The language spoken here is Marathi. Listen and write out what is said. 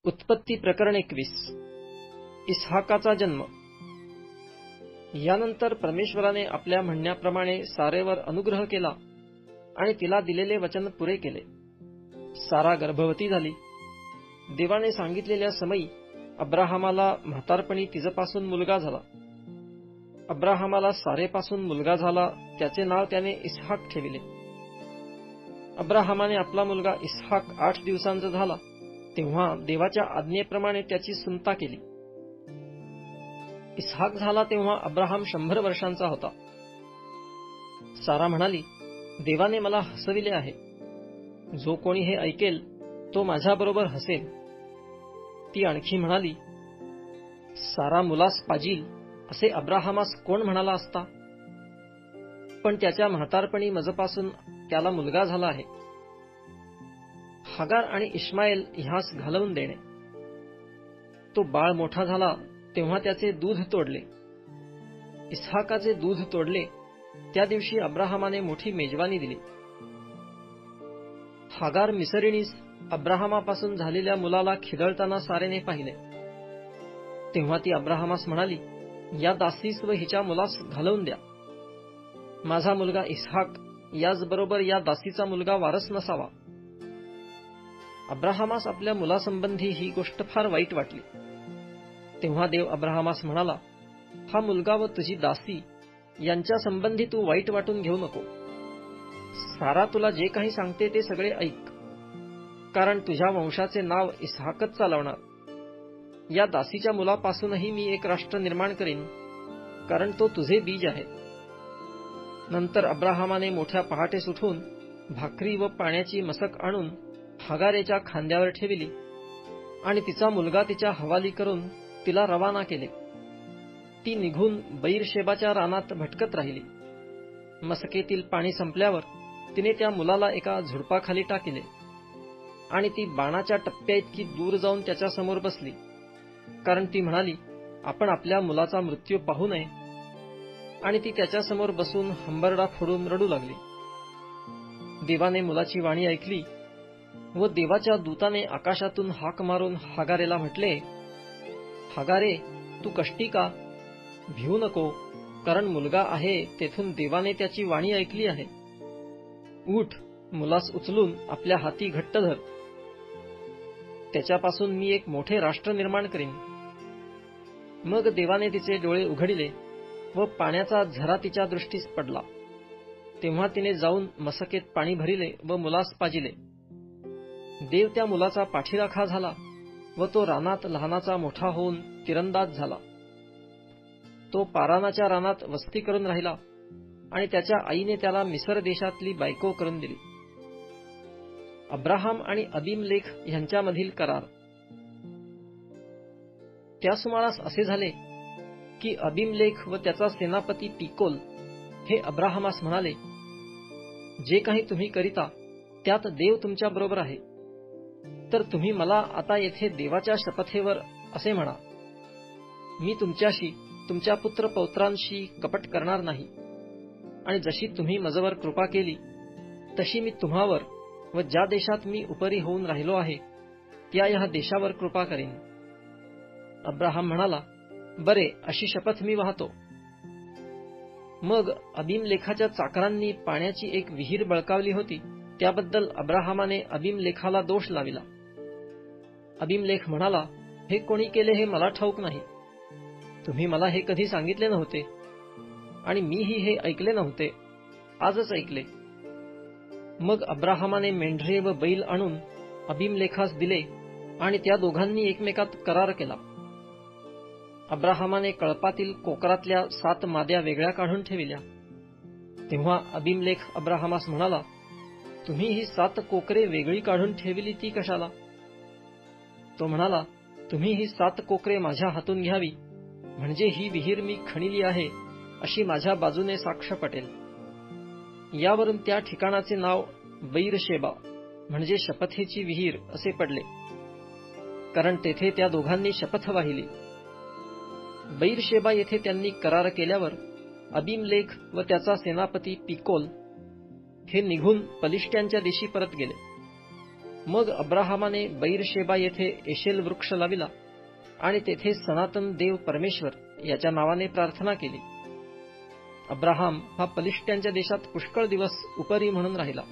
उत्पत्ती प्रकरण 21. इसहाकाचा जन्म. यानंतर परमेश्वराने आपल्या म्हणण्याप्रमाणे सारेवर अनुग्रह केला आणि तिला दिलेले वचन पुरे केले. सारा गर्भवती झाली. देवाने सांगितलेल्या समयी अब्राहामाला म्हातारपणी तिजपासून मुलगा झाला. अब्राहामाला सारेपासून मुलगा झाला, त्याचे नाव त्याने इसहाक ठेविले. अब्राहामाने आपला मुलगा इसहाक 8 दिवसांचा झाला तेव्हा देवाच्या आज्ञेप्रमाणे त्याची सुंता केली. इसहाक झाला तेव्हा अब्राहाम 100 वर्षांचा होता. सारा म्हणाली, देवाने मला हसविले आहे. जो कोणी हे ऐकेल तो माझ्याबरोबर हसेल. ती आणखी म्हणाली, सारा मुलास पाजील असे अब्राहामास कोण म्हणाला असता? पण त्याच्या म्हातारपणी मजपासून त्याला मुलगा झाला आहे. हगार आणि इश्माएल ह्यास घालवून देणे. तो बाळ मोठा झाला तेव्हा त्याचे दूध तोडले. इसहाकाचे दूध तोडले त्या दिवशी अब्राहामाने मोठी मेजवानी दिली. हगार मिसरीणीस अब्राहामापासून झालेल्या मुलाला खिदळताना सारेने पाहिले. तेव्हा ती अब्राहामास म्हणाली, या दासीस व हिच्या मुलास घालवून द्या. माझा मुलगा इसहाक याचबरोबर या दासीचा मुलगा वारस नसावा. अब्राहामास आपल्या मुलासंबंधी ही गोष्ट फार वाईट वाटली. तेव्हा देव अब्राहामास म्हणाला, हा मुलगा व तुझी दासी यांच्या संबंधी तू वाईट वाटून घेऊ नको. सारा तुला जे काही सांगते ते सगळे ऐक, कारण तुझ्या वंशाचे नाव इसहाकच चालवणार. या दासीच्या मुलापासूनही मी एक राष्ट्र निर्माण करीन, कारण तो तुझे बीज आहे. नंतर अब्राहामाने मोठ्या पहाटेस उठून भाकरी व पाण्याची मसक आणून हगारेच्या खांद्यावर ठेविली आणि तिचा मुलगा तिच्या हवाली करून तिला रवाना केले. ती निघून बैरशेबाच्या रानात भटकत राहिली. मसकेतील पाणी संपल्यावर तिने त्या मुलाला एका झुडपाखाली टाकले आणि ती बाणाच्या टप्प्या इतकी दूर जाऊन त्याच्यासमोर बसली, कारण ती म्हणाली, आपण आपल्या मुलाचा मृत्यू पाहू नये. आणि ती त्याच्यासमोर बसून हंबरडा फोडून रडू लागली. देवाने मुलाची वाणी ऐकली व देवाच्या दूताने आकाशातून हाक मारून हगारेला म्हटले, हगारे, तू कष्टी का? भिवू नको, कारण मुलगा आहे तेथून देवाने त्याची वाणी ऐकली आहे. उठ, मुलास उचलून आपल्या हाती घट्ट धर. त्याच्यापासून मी एक मोठे राष्ट्र निर्माण करीन. मग देवाने तिचे डोळे उघडिले व पाण्याचा झरा तिच्या दृष्टीस पडला. तेव्हा तिने जाऊन मसकेत पाणी भरिले व मुलास पाजिले. देव त्या मुलाचा पाठीराखा झाला व तो रानात लहानाचा मोठा होऊन तिरंदाज झाला. तो पारानाच्या रानात वस्ती करून राहिला आणि त्याच्या आईने त्याला मिसर देशातली बायको करून दिली. अब्राहाम आणि अबीमलेख यांच्यामधील करार. त्या सुमारास असे झाले की अबीमलेख व त्याचा सेनापती पिकोल हे अब्राहामास म्हणाले, जे काही तुम्ही करिता त्यात देव तुमच्या बरोबर आहे. तर तुम्ही मला आता येथे देवाच्या शपथेवर असे म्हणा, मी तुमच्याशी तुमच्या पुत्र पौत्रांशी कपट करणार नाही, आणि जशी तुम्ही माझ्यावर कृपा केली तशी मी तुम्हावर व ज्या देशात मी उपरी होऊन राहिलो आहे त्या ह्या देशावर कृपा करीन. अब्राहाम म्हणाला, बरे, अशी शपथ मी वाहतो. मग अबीमलेखाच्या चाकरांनी पाण्याची एक विहीर बळकावली होती, त्याबद्दल अब्राहामाने अबीमलेखाला दोष लाविला. अबीमलेख म्हणाला, हे कोणी केले हे मला ठाऊक नाही. तुम्ही मला हे कधी सांगितले नव्हते आणि मीही हे ऐकले नव्हते, आजच ऐकले. मग अब्राहामाने मेंढरे व बैल आणून अबीमलेखास दिले आणि त्या दोघांनी एकमेकात करार केला. अब्राहामाने कळपातील कोकरातल्या 7 माद्या वेगळ्या काढून ठेविल्या. तेव्हा अबीमलेख अब्राहामास म्हणाला, तुम्ही ही 7 कोकरे वेगळी काढून ठेविली ती कशाला? तो म्हणाला, तुम्ही ही 7 कोकरे माझ्या हातून घ्यावी, म्हणजे ही विहीर मी खणिली आहे अशी माझ्या बाजूने साक्ष पटेल. यावरून त्या ठिकाणाचे नाव बैरशेबा म्हणजे शपथेची विहीर असे पडले, कारण तेथे त्या दोघांनी शपथ वाहिली. बैरशेबा येथे त्यांनी करार केल्यावर अबीमलेख व त्याचा सेनापती पिकोल हे निघून पलिष्ट्यांच्या देशी परत गेले. मग अब्राहमाने बैरशेबा येथे एशेल वृक्ष लाविला आणि तेथे सनातन देव परमेश्वर याच्या नावाने प्रार्थना केली. अब्राहम हा पलिष्ट्यांच्या देशात पुष्कळ दिवस उपरी म्हणून राहिला.